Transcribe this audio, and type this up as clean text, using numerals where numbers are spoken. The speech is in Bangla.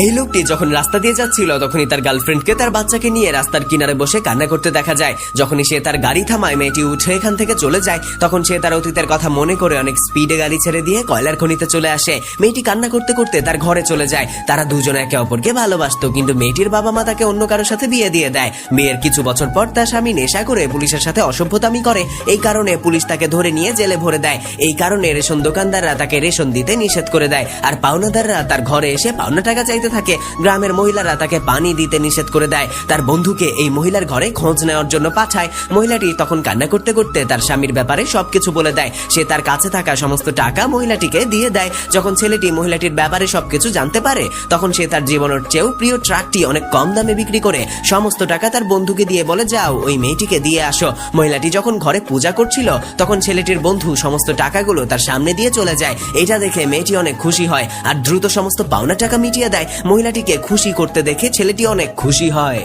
এই লোকটি যখন রাস্তা দিয়ে যাচ্ছিল তখনই তার গার্লফ্রেন্ডকে তার বাচ্চাকে নিয়ে রাস্তার কিনারে বসে কান্না করতে দেখা যায়। যখনই সে তার গাড়ি থামায়, মেয়েটি উঠে এখান থেকে চলে যায়। তখন সে তার অতীতের কথা মনে করে অনেক স্পিডে গাড়ি ছেড়ে দিয়ে কয়লার খনিতে চলে আসে। মেয়েটি কান্না করতে করতে তার ঘরে চলে যায়। তারা দুজনে একে অপরকে ভালোবাসতো, কিন্তু মেয়েটির বাবা মা তাকে অন্য কারোর সাথে বিয়ে দিয়ে দেয়। বিয়ের কিছু বছর পর তার স্বামী নেশা করে পুলিশের সাথে অসভ্যতামি করে। এই কারণে পুলিশ তাকে ধরে নিয়ে জেলে ভরে দেয়। এই কারণে রেশন দোকানদাররা তাকে রেশন দিতে নিষেধ করে দেয়, আর পাওনাদাররা তার ঘরে এসে পাওনা টাকা চাইতে থাকে। গ্রামের মহিলারা তাকে পানি দিতে নিষেধ করে দেয়। তার বন্ধুকে এই মহিলার ঘরে খোঁজ নেওয়ার জন্য পাঠায়। মহিলাটি তখন কান্না করতে করতে তার স্বামীর ব্যাপারে সবকিছু বলে দেয়। সে তার কাছে থাকা সমস্ত টাকা মহিলাটিকে দিয়ে দেয়। যখন ছেলেটি মহিলাটির ব্যাপারে সবকিছু জানতে পারে, তখন সে তার জীবনের চেয়েও প্রিয় ট্রাকটি অনেক কম দামে বিক্রি করে সমস্ত টাকা তার বন্ধুকে দিয়ে বলে, যাও ওই মেয়েটিকে দিয়ে আসো। মহিলাটি যখন ঘরে পূজা করছিল, তখন ছেলেটির বন্ধু সমস্ত টাকাগুলো তার সামনে দিয়ে চলে যায়। এটা দেখে মেয়েটি অনেক খুশি হয় আর দ্রুত সমস্ত পাওনা টাকা মিটিয়ে দেয়। মহিলাটিকে খুশি করতে দেখে ছেলেটি অনেক খুশি হয়।